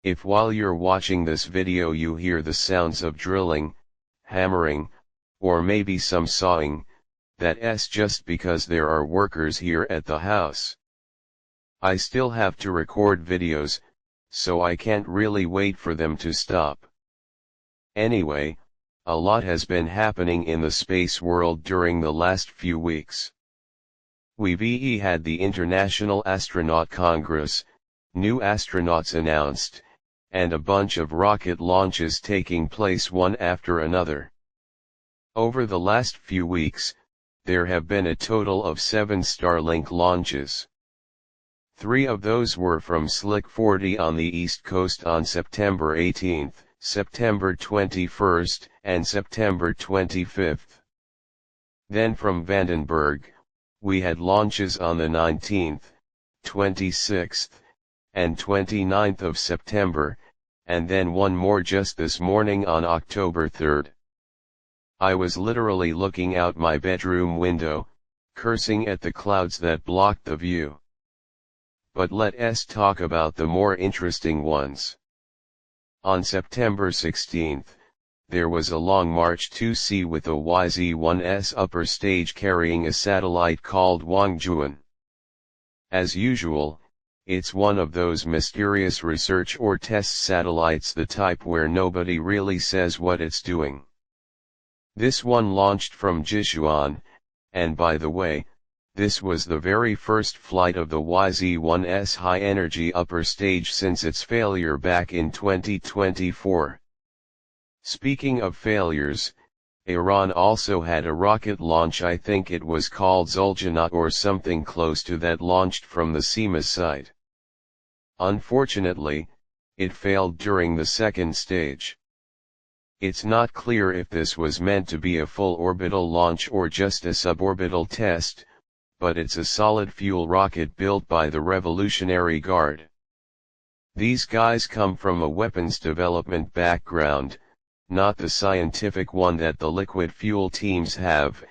If while you're watching this video you hear the sounds of drilling, hammering, or maybe some sawing, that's just because there are workers here at the house. I still have to record videos, so I can't really wait for them to stop. Anyway, a lot has been happening in the space world during the last few weeks. We've had the International Astronaut Congress, new astronauts announced, and a bunch of rocket launches taking place one after another. Over the last few weeks, there have been a total of 7 Starlink launches. 3 of those were from Slick 40 on the East Coast on September 18, September 21, and September 25. Then from Vandenberg, we had launches on the 19th, 26th, and 29th of September, and then one more just this morning on October 3rd. I was literally looking out my bedroom window, cursing at the clouds that blocked the view. But let's talk about the more interesting ones. On September 16th, there was a Long March 2C with a YZ-1S upper stage carrying a satellite called Wangjuan. As usual, it's one of those mysterious research or test satellites, the type where nobody really says what it's doing. This one launched from Jichuan, and by the way, this was the very first flight of the YZ-1S high-energy upper stage since its failure back in 2024. Speaking of failures, Iran also had a rocket launch, I think it was called Zuljanat or something close to that, launched from the Seema site. Unfortunately, it failed during the second stage. It's not clear if this was meant to be a full orbital launch or just a suborbital test, but it's a solid fuel rocket built by the Revolutionary Guard. These guys come from a weapons development background, not the scientific one that the liquid fuel teams have,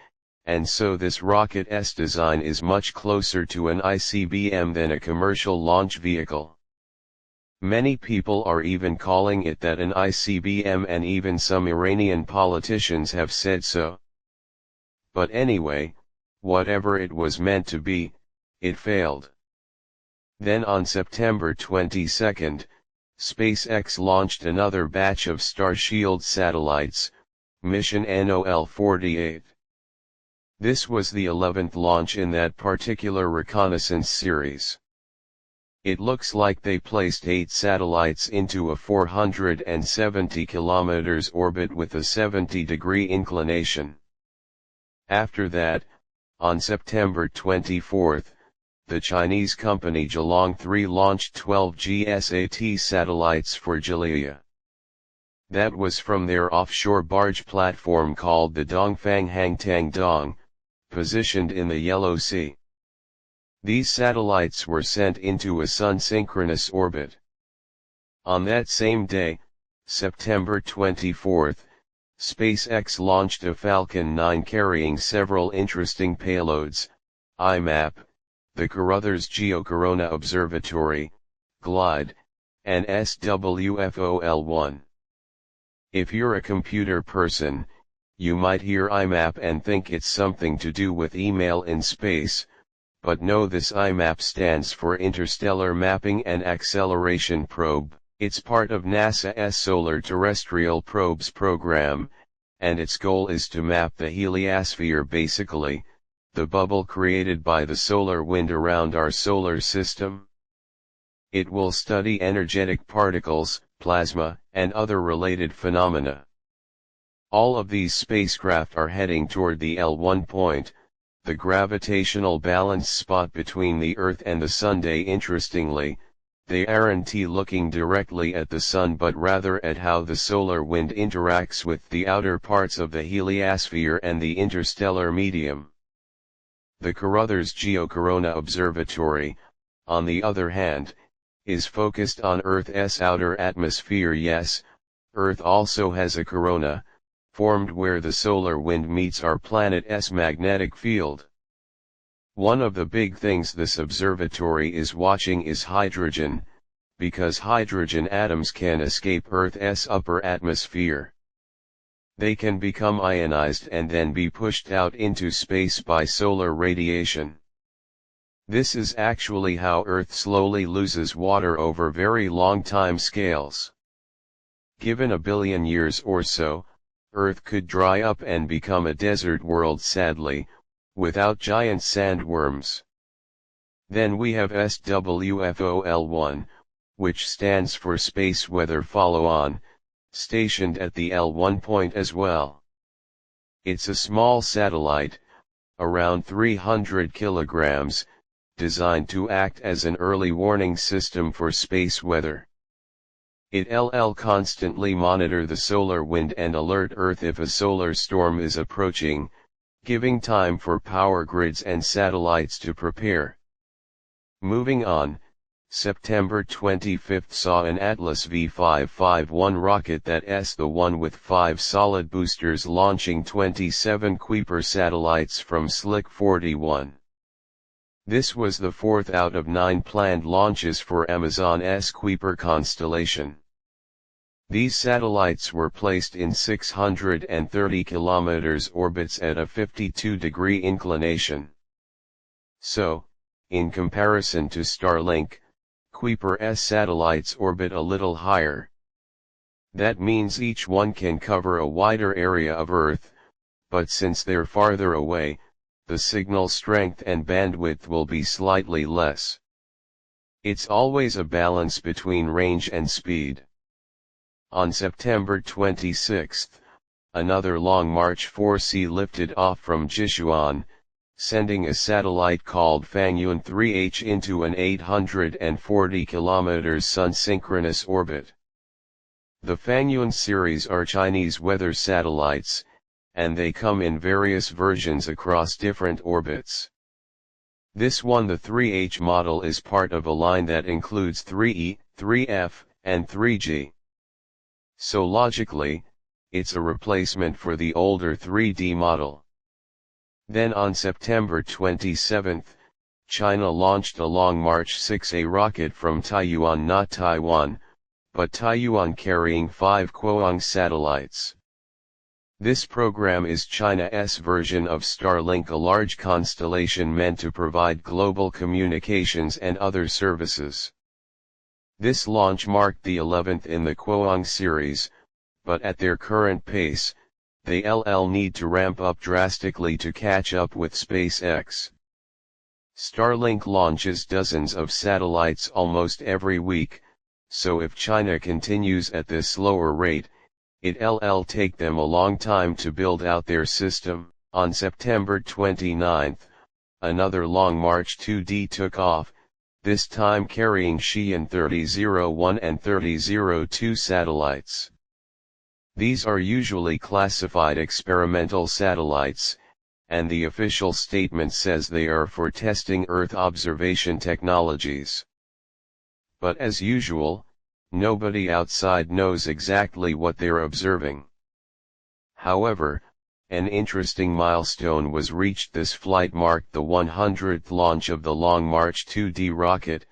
and so this rocket's design is much closer to an ICBM than a commercial launch vehicle. Many people are even calling it that, an ICBM, and even some Iranian politicians have said so. But anyway, whatever it was meant to be, it failed. Then on September 22, SpaceX launched another batch of Starshield satellites, mission NOL-48. This was the 11th launch in that particular reconnaissance series. It looks like they placed 8 satellites into a 470 km orbit with a 70-degree inclination. After that, on September 24, the Chinese company Zhilong 3 launched 12 GSAT satellites for Jilia. That was from their offshore barge platform called the Dongfang Hangtang Dong, positioned in the Yellow Sea. These satellites were sent into a sun-synchronous orbit. On that same day, September 24, SpaceX launched a Falcon 9 carrying several interesting payloads: IMAP, the Carruthers Geocorona Observatory, GLIDE, and SWFOL-1. If you're a computer person, you might hear IMAP and think it's something to do with email in space, but no, this IMAP stands for Interstellar Mapping and Acceleration Probe. It's part of NASA's Solar Terrestrial Probes program, and its goal is to map the heliosphere, basically, the bubble created by the solar wind around our solar system. It will study energetic particles, plasma, and other related phenomena. All of these spacecraft are heading toward the L1 point, the gravitational balance spot between the Earth and the Sun. Interestingly, they aren't looking directly at the Sun but rather at how the solar wind interacts with the outer parts of the heliosphere and the interstellar medium. The Carruthers Geocorona Observatory, on the other hand, is focused on Earth's outer atmosphere. Yes, Earth also has a corona, formed where the solar wind meets our planet's magnetic field. One of the big things this observatory is watching is hydrogen, because hydrogen atoms can escape Earth's upper atmosphere. They can become ionized and then be pushed out into space by solar radiation. This is actually how Earth slowly loses water over very long time scales. Given 1 billion years or so, Earth could dry up and become a desert world, sadly, without giant sandworms. Then we have SWFOL1, which stands for Space Weather Follow-On, stationed at the L1 point as well. It's a small satellite, around 300 kilograms, designed to act as an early warning system for space weather. It'll constantly monitor the solar wind and alert Earth if a solar storm is approaching, giving time for power grids and satellites to prepare. Moving on, September 25 saw an Atlas V551 rocket that's the one with 5 solid boosters launching 27 Kuiper satellites from Slick 41. This was the 4th out of 9 planned launches for Amazon's Kuiper constellation. These satellites were placed in 630 km orbits at a 52-degree inclination. So, in comparison to Starlink, Kuiper's satellites orbit a little higher. That means each one can cover a wider area of Earth, but since they're farther away, the signal strength and bandwidth will be slightly less. It's always a balance between range and speed. On September 26, another Long March 4C lifted off from Jichuan, sending a satellite called Fangyun 3H into an 840 km sun-synchronous orbit. The Fangyun series are Chinese weather satellites, and they come in various versions across different orbits. This one, the 3H model, is part of a line that includes 3E, 3F, and 3G. So logically, it's a replacement for the older 3D model. Then on September 27, China launched a Long March 6A rocket from Taiyuan, not Taiwan, but Taiyuan, carrying 5 Kuang satellites. This program is China's version of Starlink, a large constellation meant to provide global communications and other services. This launch marked the 11th in the Kuang series, but at their current pace, they'll need to ramp up drastically to catch up with SpaceX. Starlink launches dozens of satellites almost every week, so if China continues at this slower rate, it'll take them a long time to build out their system. On September 29, another Long March 2D took off, this time carrying Xi'an 3001 and 3002 satellites. These are usually classified experimental satellites, and the official statement says they are for testing Earth observation technologies. But as usual, nobody outside knows exactly what they're observing. However, an interesting milestone was reached. This flight marked the 100th launch of the Long March 2D rocket,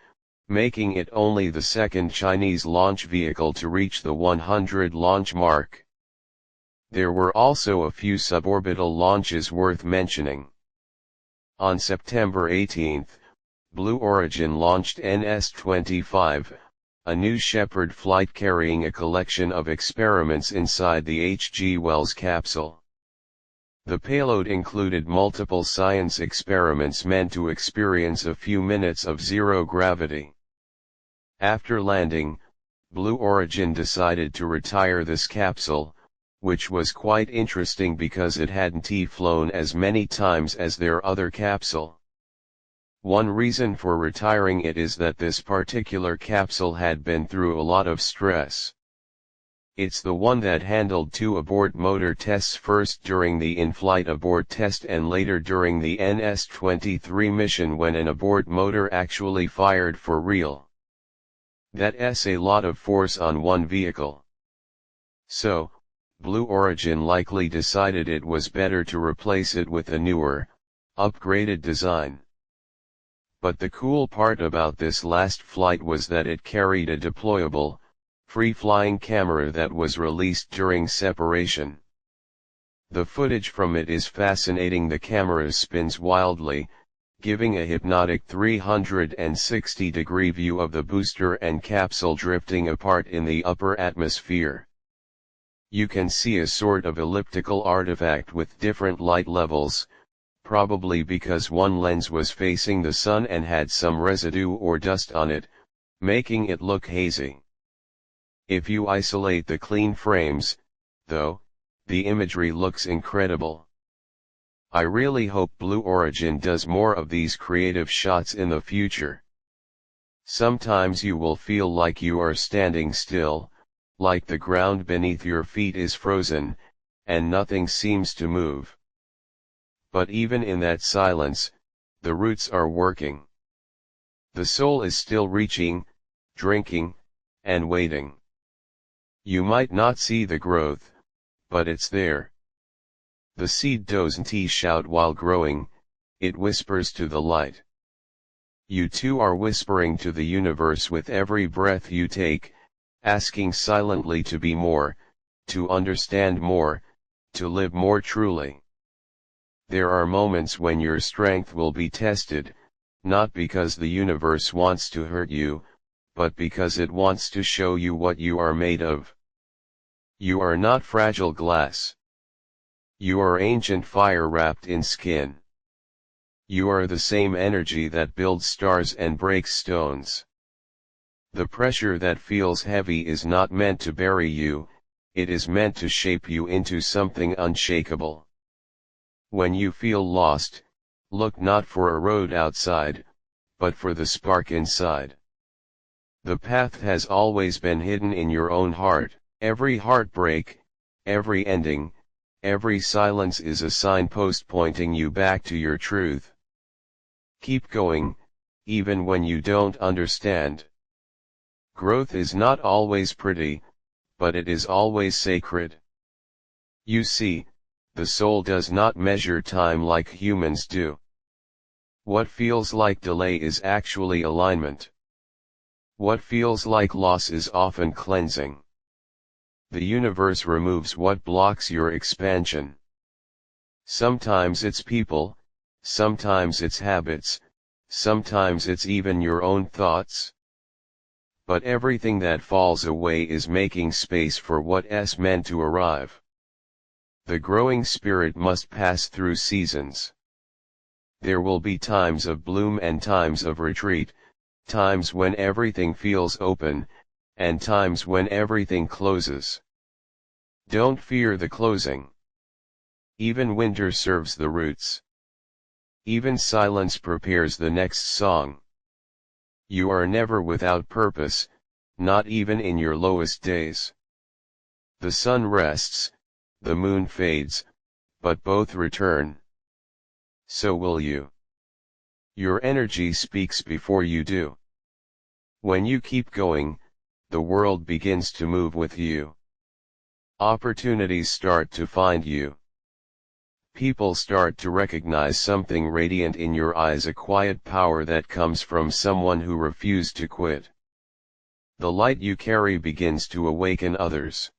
making it only the second Chinese launch vehicle to reach the 100 launch mark. There were also a few suborbital launches worth mentioning. On September 18, Blue Origin launched NS-25, a New Shepard flight carrying a collection of experiments inside the H.G. Wells capsule. The payload included multiple science experiments meant to experience a few minutes of zero gravity. After landing, Blue Origin decided to retire this capsule, which was quite interesting because it hadn't flown as many times as their other capsule. One reason for retiring it is that this particular capsule had been through a lot of stress. It's the one that handled 2 abort motor tests, first during the in-flight abort test and later during the NS-23 mission when an abort motor actually fired for real. That's a lot of force on one vehicle. So, Blue Origin likely decided it was better to replace it with a newer, upgraded design. But the cool part about this last flight was that it carried a deployable, free-flying camera that was released during separation. The footage from it is fascinating. The camera spins wildly, giving a hypnotic 360-degree view of the booster and capsule drifting apart in the upper atmosphere. You can see a sort of elliptical artifact with different light levels, probably because one lens was facing the sun and had some residue or dust on it, making it look hazy. If you isolate the clean frames, though, the imagery looks incredible. I really hope Blue Origin does more of these creative shots in the future. Sometimes you will feel like you are standing still, like the ground beneath your feet is frozen, and nothing seems to move. But even in that silence, the roots are working. The soul is still reaching, drinking, and waiting. You might not see the growth, but it's there. The seed doesn't shout while growing, it whispers to the light. You too are whispering to the universe with every breath you take, asking silently to be more, to understand more, to live more truly. There are moments when your strength will be tested, not because the universe wants to hurt you, but because it wants to show you what you are made of. You are not fragile glass. You are ancient fire wrapped in skin. You are the same energy that builds stars and breaks stones. The pressure that feels heavy is not meant to bury you, it is meant to shape you into something unshakable. When you feel lost, look not for a road outside, but for the spark inside. The path has always been hidden in your own heart. Every heartbreak, every ending, every silence is a signpost pointing you back to your truth. Keep going, even when you don't understand. Growth is not always pretty, but it is always sacred. You see, the soul does not measure time like humans do. What feels like delay is actually alignment. What feels like loss is often cleansing. The universe removes what blocks your expansion. Sometimes it's people, sometimes it's habits, sometimes it's even your own thoughts. But everything that falls away is making space for what's meant to arrive. The growing spirit must pass through seasons. There will be times of bloom and times of retreat, times when everything feels open, and times when everything closes. Don't fear the closing. Even winter serves the roots. Even silence prepares the next song. You are never without purpose, not even in your lowest days. The sun rests, the moon fades, but both return. So will you. Your energy speaks before you do. When you keep going, the world begins to move with you. Opportunities start to find you. People start to recognize something radiant in your eyes, a quiet power that comes from someone who refused to quit. The light you carry begins to awaken others.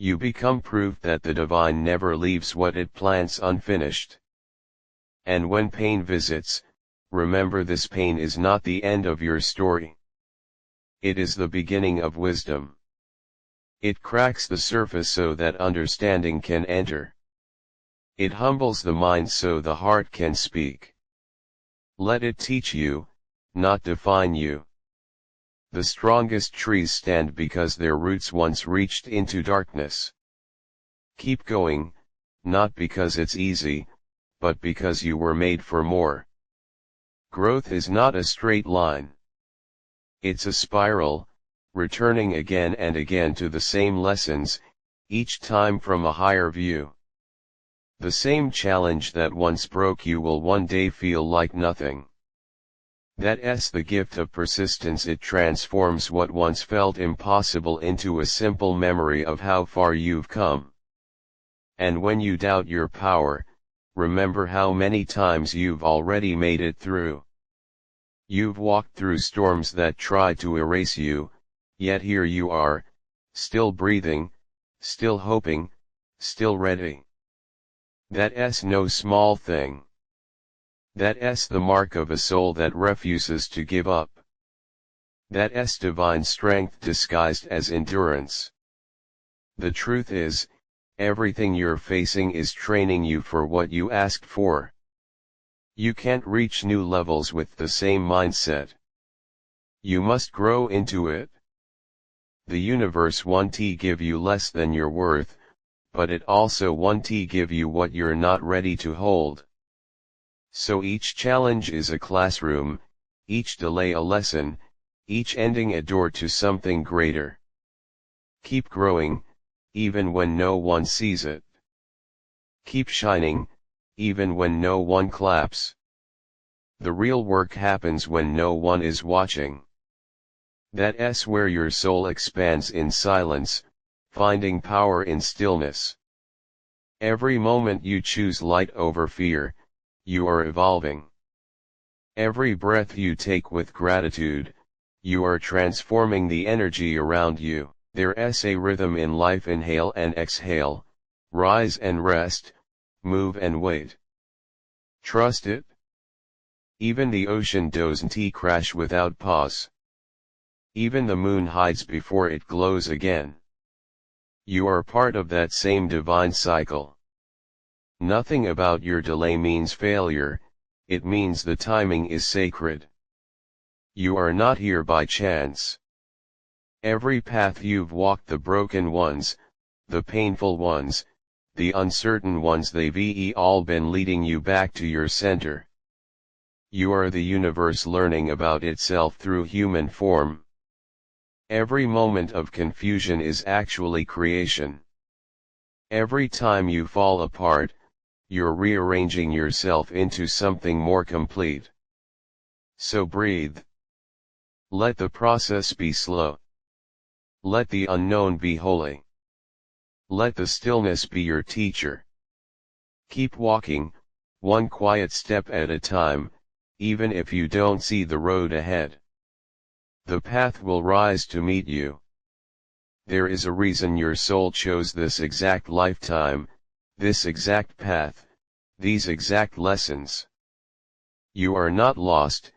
You become proof that the divine never leaves what it plants unfinished. And when pain visits, remember this pain is not the end of your story. It is the beginning of wisdom. It cracks the surface so that understanding can enter. It humbles the mind so the heart can speak. Let it teach you, not define you. The strongest trees stand because their roots once reached into darkness. Keep going, not because it's easy, but because you were made for more. Growth is not a straight line. It's a spiral, returning again and again to the same lessons, each time from a higher view. The same challenge that once broke you will one day feel like nothing. That's the gift of persistence. It transforms what once felt impossible into a simple memory of how far you've come. And when you doubt your power, remember how many times you've already made it through. You've walked through storms that try to erase you, yet here you are, still breathing, still hoping, still ready. That's no small thing. That's the mark of a soul that refuses to give up. That's divine strength disguised as endurance. The truth is, everything you're facing is training you for what you asked for. You can't reach new levels with the same mindset. You must grow into it. The universe won't give you less than you're worth, but it also won't give you what you're not ready to hold. So each challenge is a classroom, each delay a lesson, each ending a door to something greater. Keep growing, even when no one sees it. Keep shining, even when no one claps. The real work happens when no one is watching. That's where your soul expands in silence, finding power in stillness. Every moment you choose light over fear, you are evolving. Every breath you take with gratitude, you are transforming the energy around you. There's a rhythm in life: inhale and exhale, rise and rest, move and wait. Trust it. Even the ocean doesn't crash without pause. Even the moon hides before it glows again. You are part of that same divine cycle. Nothing about your delay means failure, it means the timing is sacred. You are not here by chance. Every path you've walked, the broken ones, the painful ones, the uncertain ones, they've all been leading you back to your center. You are the universe learning about itself through human form. Every moment of confusion is actually creation. Every time you fall apart, you're rearranging yourself into something more complete. So breathe. Let the process be slow. Let the unknown be holy. Let the stillness be your teacher. Keep walking, one quiet step at a time, even if you don't see the road ahead. The path will rise to meet you. There is a reason your soul chose this exact lifetime, this exact path, these exact lessons. You are not lost,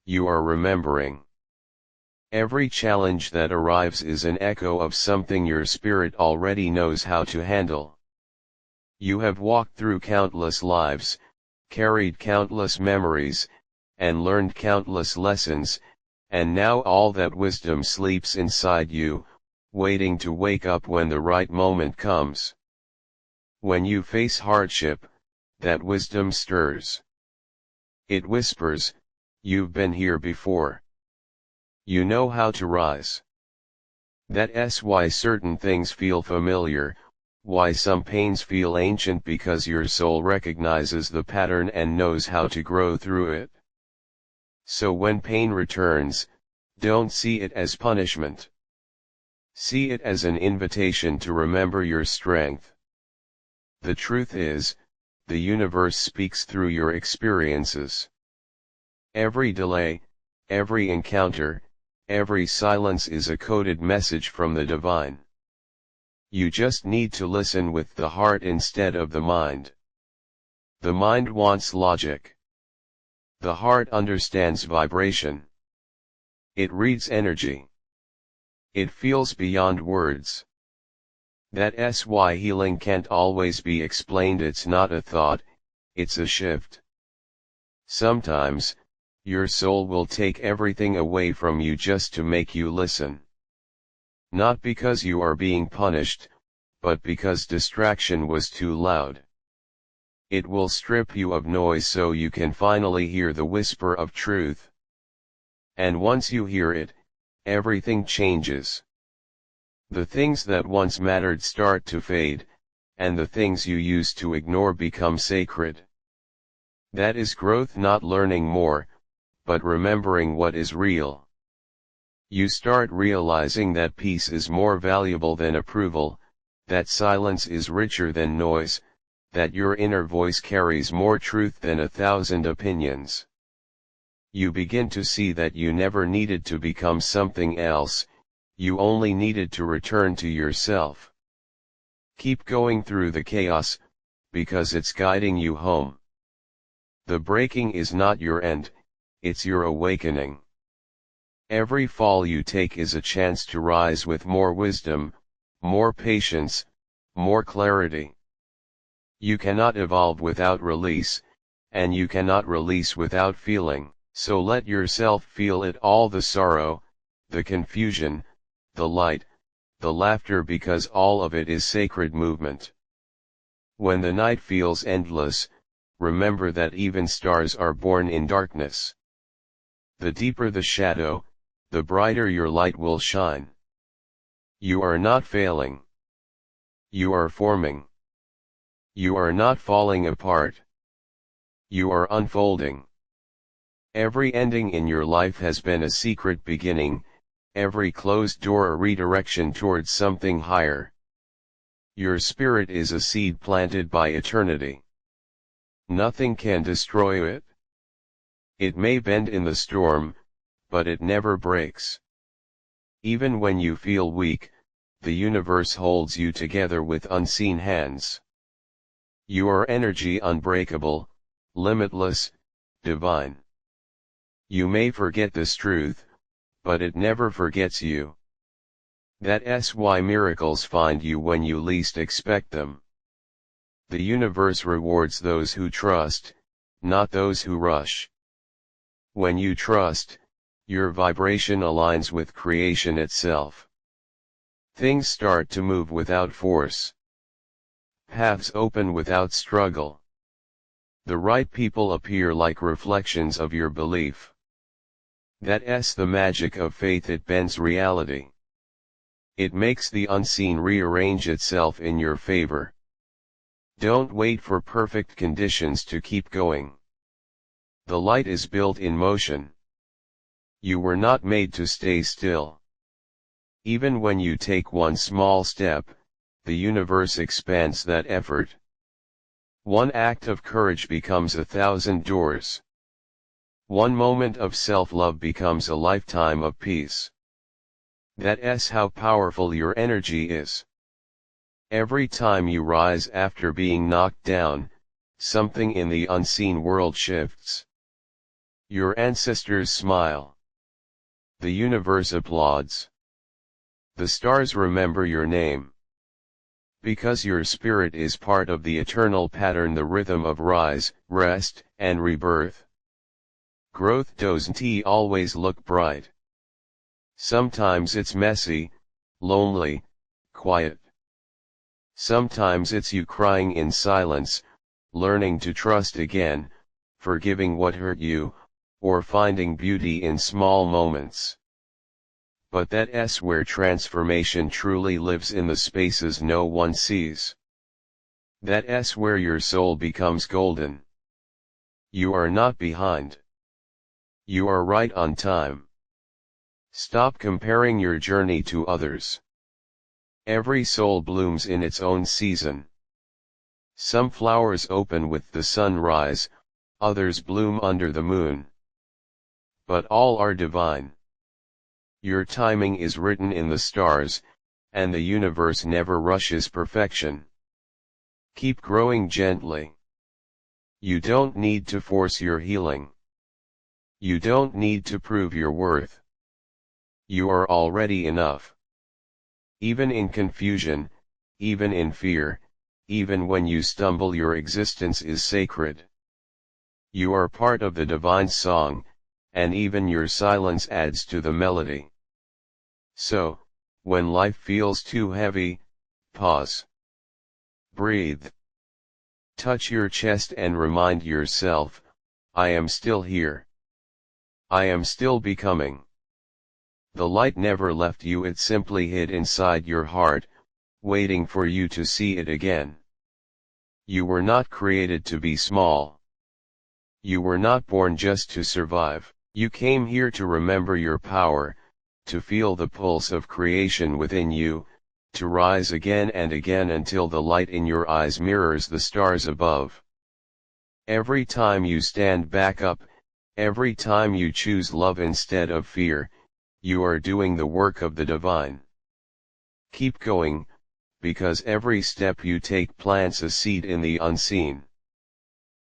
you are remembering. Every challenge that arrives is an echo of something your spirit already knows how to handle. You have walked through countless lives, carried countless memories, and learned countless lessons, and now all that wisdom sleeps inside you, waiting to wake up when the right moment comes. When you face hardship, that wisdom stirs. It whispers, "You've been here before. You know how to rise." That's why certain things feel familiar, why some pains feel ancient, because your soul recognizes the pattern and knows how to grow through it. So when pain returns, don't see it as punishment. See it as an invitation to remember your strength. The truth is, the universe speaks through your experiences. Every delay, every encounter, every silence is a coded message from the divine. You just need to listen with the heart instead of the mind. The mind wants logic. The heart understands vibration. It reads energy. It feels beyond words. That's why healing can't always be explained. It's not a thought, it's a shift. Sometimes, your soul will take everything away from you just to make you listen. Not because you are being punished, but because distraction was too loud. It will strip you of noise so you can finally hear the whisper of truth. And once you hear it, everything changes. The things that once mattered start to fade, and the things you used to ignore become sacred. That is growth, not learning more, but remembering what is real. You start realizing that peace is more valuable than approval, that silence is richer than noise, that your inner voice carries more truth than 1,000 opinions. you begin to see that you never needed to become something else, you only needed to return to yourself. Keep going through the chaos, because it's guiding you home. The breaking is not your end, it's your awakening. Every fall you take is a chance to rise with more wisdom, more patience, more clarity. You cannot evolve without release, and you cannot release without feeling. So let yourself feel it all, the sorrow, the confusion, the light, the laughter, because all of it is sacred movement. When the night feels endless, remember that even stars are born in darkness. The deeper the shadow, the brighter your light will shine. You are not failing. You are forming. You are not falling apart. You are unfolding. Every ending in your life has been a secret beginning, every closed door a redirection towards something higher. Your spirit is a seed planted by eternity. Nothing can destroy it. It may bend in the storm, but it never breaks. Even when you feel weak, the universe holds you together with unseen hands. You are energy, unbreakable, limitless, divine. You may forget this truth, but it never forgets you. That's why miracles find you when you least expect them. The universe rewards those who trust, not those who rush. When you trust, your vibration aligns with creation itself. Things start to move without force. Paths open without struggle. The right people appear like reflections of your belief. That's the magic of faith. It bends reality. It makes the unseen rearrange itself in your favor. Don't wait for perfect conditions to keep going. The light is built in motion. You were not made to stay still. Even when you take one small step, the universe expands that effort. One act of courage becomes 1,000 doors. One moment of self-love becomes a lifetime of peace. That's how powerful your energy is. Every time you rise after being knocked down, something in the unseen world shifts. Your ancestors smile. The universe applauds. The stars remember your name. Because your spirit is part of the eternal pattern, the rhythm of rise, rest, and rebirth. Growth doesn't always look bright. Sometimes it's messy, lonely, quiet. Sometimes it's you crying in silence, learning to trust again, forgiving what hurt you, or finding beauty in small moments. But that's where transformation truly lives, in the spaces no one sees. That's where your soul becomes golden. You are not behind. You are right on time. Stop comparing your journey to others. Every soul blooms in its own season. Some flowers open with the sunrise, others bloom under the moon. But all are divine. Your timing is written in the stars, and the universe never rushes perfection. Keep growing gently. You don't need to force your healing. You don't need to prove your worth. You are already enough. Even in confusion, even in fear, even when you stumble, your existence is sacred. You are part of the divine song, and even your silence adds to the melody. So, when life feels too heavy, pause. Breathe. Touch your chest and remind yourself, I am still here. I am still becoming. The light never left you, it simply hid inside your heart, waiting for you to see it again. You were not created to be small. You were not born just to survive. You came here to remember your power, to feel the pulse of creation within you, to rise again and again until the light in your eyes mirrors the stars above. Every time you stand back up, Every time you choose love instead of fear, you are doing the work of the divine. Keep going, because every step you take plants a seed in the unseen.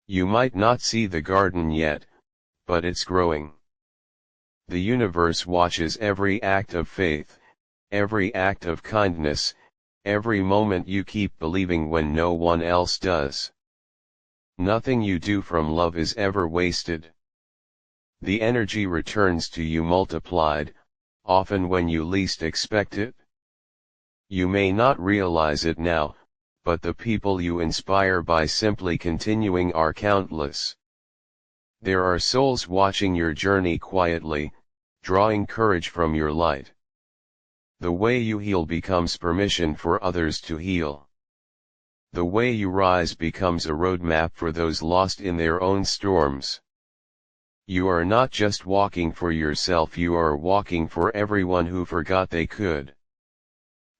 You might not see the garden yet, but it's growing. The universe watches every act of faith, every act of kindness, every moment you keep believing when no one else does. Nothing you do from love is ever wasted. The energy returns to you multiplied, often when you least expect it. You may not realize it now, but the people you inspire by simply continuing are countless. There are souls watching your journey quietly, drawing courage from your light. The way you heal becomes permission for others to heal. The way you rise becomes a roadmap for those lost in their own storms. You are not just walking for yourself, you are walking for everyone who forgot they could.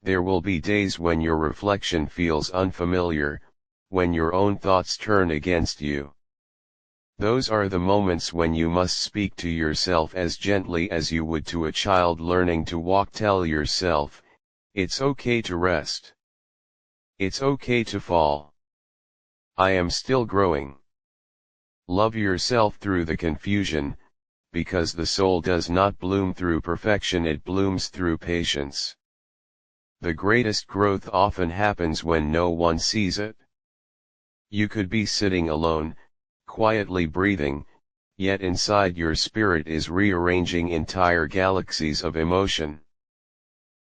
There will be days when your reflection feels unfamiliar, when your own thoughts turn against you. Those are the moments when you must speak to yourself as gently as you would to a child learning to walk. Tell yourself, it's okay to rest. It's okay to fall. I am still growing. Love yourself through the confusion, because the soul does not bloom through perfection, it blooms through patience. The greatest growth often happens when no one sees it. You could be sitting alone, quietly breathing, yet inside your spirit is rearranging entire galaxies of emotion.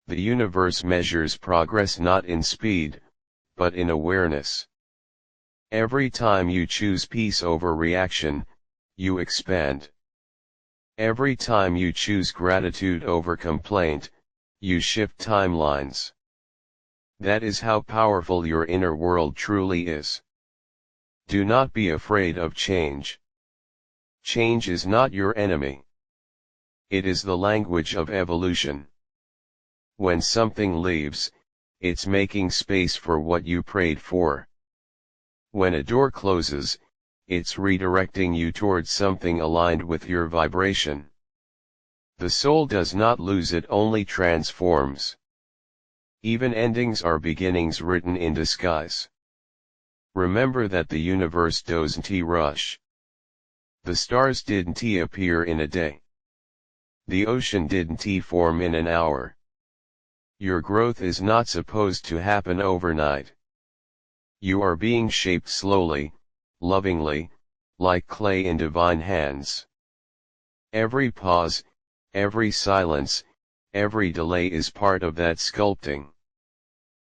The universe measures progress not in speed, but in awareness. Every time you choose peace over reaction, you expand. Every time you choose gratitude over complaint, you shift timelines. That is how powerful your inner world truly is. Do not be afraid of change. Change is not your enemy. It is the language of evolution. When something leaves, it's making space for what you prayed for. When a door closes, it's redirecting you towards something aligned with your vibration. The soul does not lose, it only transforms. Even endings are beginnings written in disguise. Remember that the universe doesn't rush. The stars didn't appear in a day. The ocean didn't form in an hour. Your growth is not supposed to happen overnight. You are being shaped slowly, lovingly, like clay in divine hands. Every pause, every silence, every delay is part of that sculpting.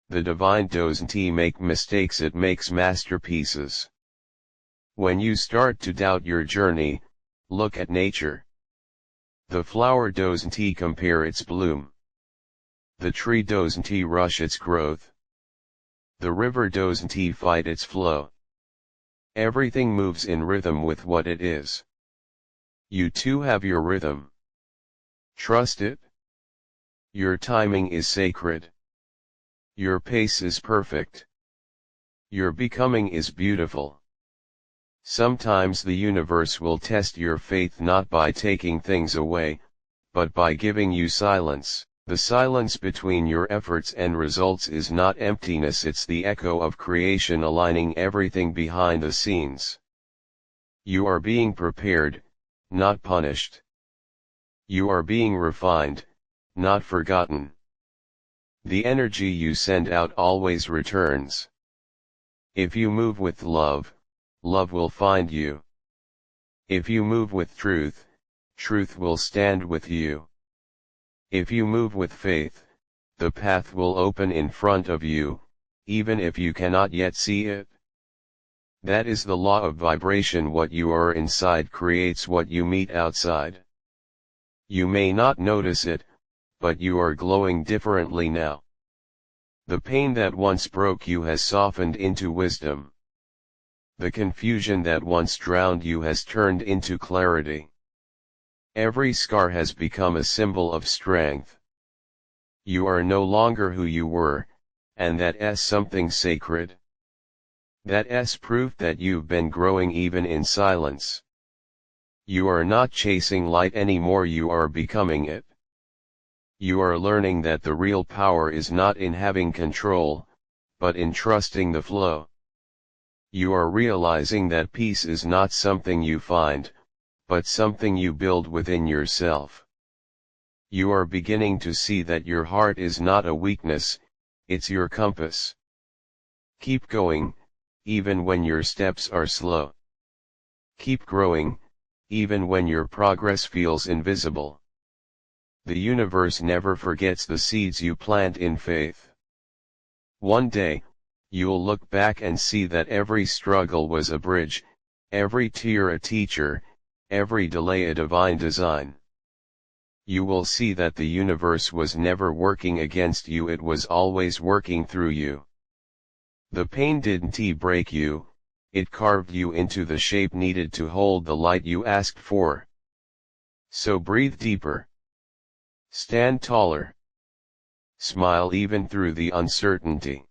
The divine doesn't make mistakes, it makes masterpieces. When you start to doubt your journey, look at nature. The flower doesn't compare its bloom. The tree doesn't rush its growth. The river doesn't fight its flow. Everything moves in rhythm with what it is. You too have your rhythm. Trust it. Your timing is sacred. Your pace is perfect. Your becoming is beautiful. Sometimes the universe will test your faith not by taking things away, but by giving you silence. The silence between your efforts and results is not emptiness, it's the echo of creation aligning everything behind the scenes. You are being prepared, not punished. You are being refined, not forgotten. The energy you send out always returns. If you move with love, love will find you. If you move with truth, truth will stand with you. If you move with faith, the path will open in front of you, even if you cannot yet see it. That is the law of vibration. What you are inside creates what you meet outside. You may not notice it, but you are glowing differently now. The pain that once broke you has softened into wisdom. The confusion that once drowned you has turned into clarity. Every scar has become a symbol of strength. You are no longer who you were, and that's something sacred. That's proof that you've been growing even in silence. You are not chasing light anymore, you are becoming it. You are learning that the real power is not in having control, but in trusting the flow. You are realizing that peace is not something you find, but something you build within yourself. You are beginning to see that your heart is not a weakness, it's your compass. Keep going, even when your steps are slow. Keep growing, even when your progress feels invisible. The universe never forgets the seeds you plant in faith. One day, you'll look back and see that every struggle was a bridge, every tear a teacher, every delay a divine design. You will see that the universe was never working against you, it was always working through you. The pain didn't break you, it carved you into the shape needed to hold the light you asked for. So breathe deeper. Stand taller. Smile even through the uncertainty.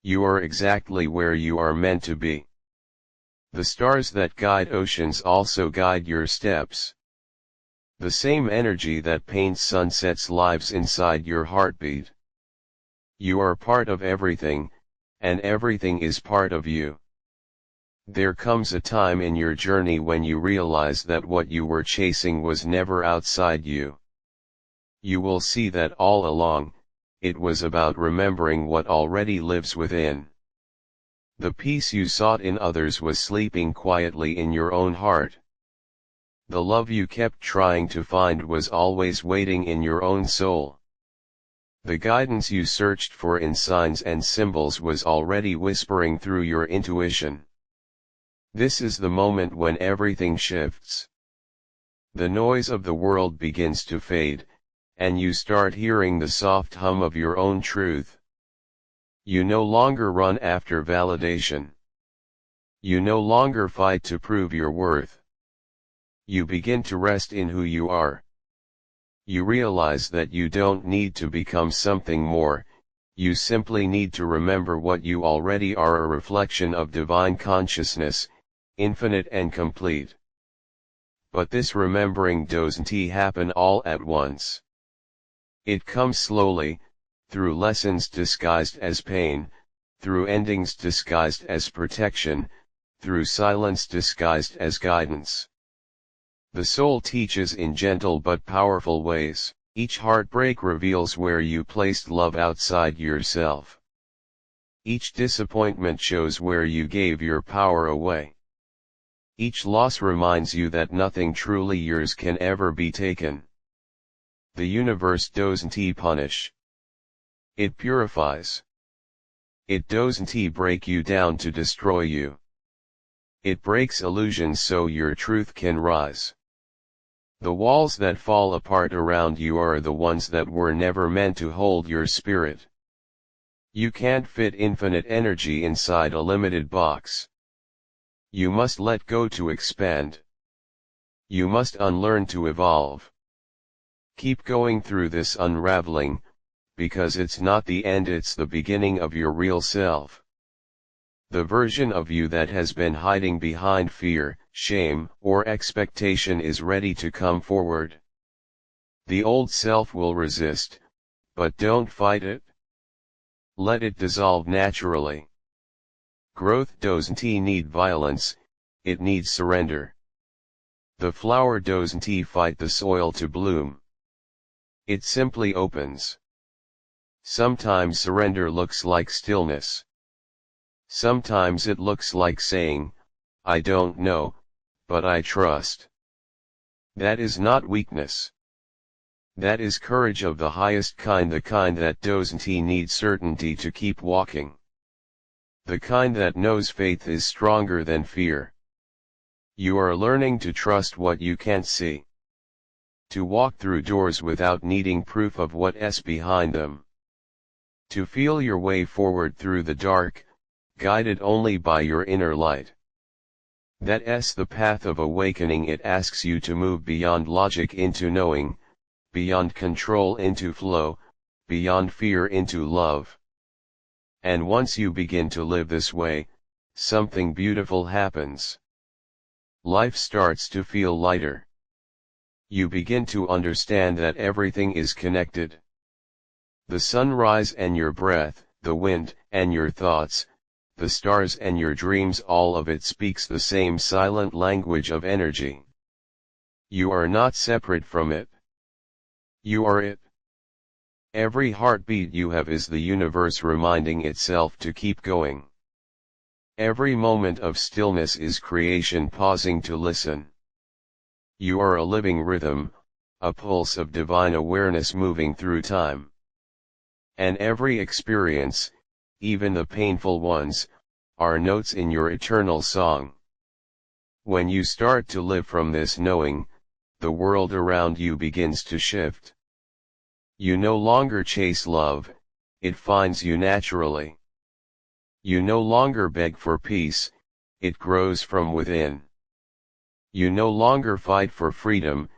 You are exactly where you are meant to be. The stars that guide oceans also guide your steps. The same energy that paints sunsets lives inside your heartbeat. You are part of everything, and everything is part of you. There comes a time in your journey when you realize that what you were chasing was never outside you. You will see that all along, it was about remembering what already lives within. The peace you sought in others was sleeping quietly in your own heart. The love you kept trying to find was always waiting in your own soul. The guidance you searched for in signs and symbols was already whispering through your intuition. This is the moment when everything shifts. The noise of the world begins to fade, and you start hearing the soft hum of your own truth. You no longer run after validation. You no longer fight to prove your worth. You begin to rest in who you are. You realize that you don't need to become something more, you simply need to remember what you already are, a reflection of divine consciousness, infinite and complete. But this remembering doesn't happen all at once. It comes slowly, through lessons disguised as pain, through endings disguised as protection, through silence disguised as guidance. The soul teaches in gentle but powerful ways. Each heartbreak reveals where you placed love outside yourself. Each disappointment shows where you gave your power away. Each loss reminds you that nothing truly yours can ever be taken. The universe doesn't punish. It purifies. It doesn't break you down to destroy you. It breaks illusions so your truth can rise. The walls that fall apart around you are the ones that were never meant to hold your spirit. You can't fit infinite energy inside a limited box. You must let go to expand. You must unlearn to evolve. Keep going through this unraveling, because it's not the end, it's the beginning of your real self. The version of you that has been hiding behind fear, shame, or expectation is ready to come forward. The old self will resist, but don't fight it. Let it dissolve naturally. Growth doesn't need violence, it needs surrender. The flower doesn't fight the soil to bloom. It simply opens. Sometimes surrender looks like stillness. Sometimes it looks like saying, I don't know, but I trust. That is not weakness. That is courage of the highest kind, the kind that doesn't need certainty to keep walking. The kind that knows faith is stronger than fear. You are learning to trust what you can't see. To walk through doors without needing proof of what's behind them. To feel your way forward through the dark, guided only by your inner light. That's the path of awakening. It asks you to move beyond logic into knowing, beyond control into flow, beyond fear into love. And once you begin to live this way, something beautiful happens. life starts to feel lighter. You begin to understand that everything is connected. The sunrise and your breath, the wind and your thoughts, the stars and your dreams, all of it speaks the same silent language of energy. You are not separate from it. You are it. Every heartbeat you have is the universe reminding itself to keep going. Every moment of stillness is creation pausing to listen. You are a living rhythm, a pulse of divine awareness moving through time. And every experience, even the painful ones, are notes in your eternal song. When you start to live from this knowing, the world around you begins to shift. You no longer chase love, it finds you naturally. You no longer beg for peace, it grows from within. You no longer fight for freedom,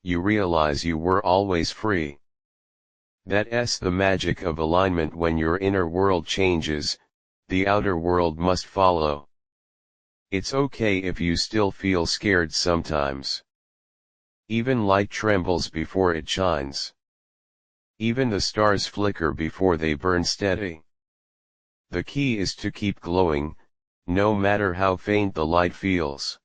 you realize you were always free. That's the magic of alignment. When your inner world changes, the outer world must follow. It's okay if you still feel scared sometimes. Even light trembles before it shines. Even the stars flicker before they burn steady. The key is to keep glowing, no matter how faint the light feels.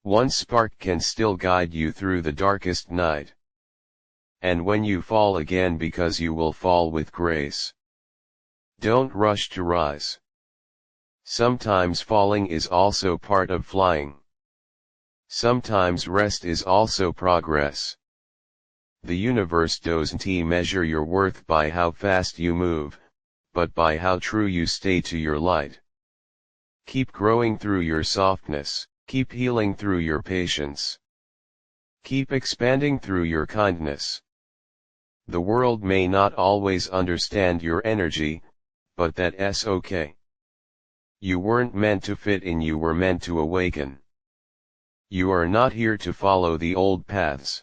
One spark can still guide you through the darkest night. And when you fall again, because you will fall with grace. Don't rush to rise. Sometimes falling is also part of flying. Sometimes rest is also progress. The universe doesn't measure your worth by how fast you move, but by how true you stay to your light. Keep growing through your softness, keep healing through your patience. Keep expanding through your kindness. The world may not always understand your energy, but that's okay. You weren't meant to fit in, you were meant to awaken. You are not here to follow the old paths.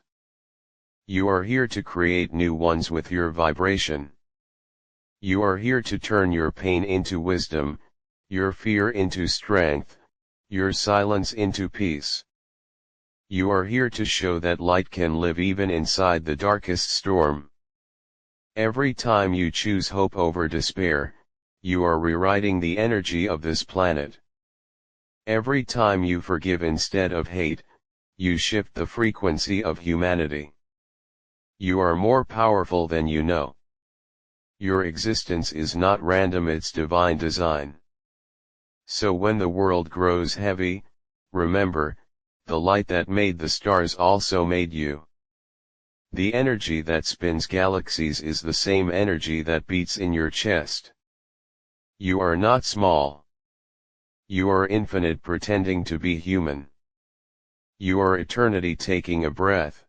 You are here to create new ones with your vibration. You are here to turn your pain into wisdom, your fear into strength, your silence into peace. You are here to show that light can live even inside the darkest storm. Every time you choose hope over despair, you are rewriting the energy of this planet. Every time you forgive instead of hate, you shift the frequency of humanity. You are more powerful than you know. Your existence is not random, it's divine design. So when the world grows heavy, remember, the light that made the stars also made you. The energy that spins galaxies is the same energy that beats in your chest. You are not small. You are infinite pretending to be human. You are eternity taking a breath.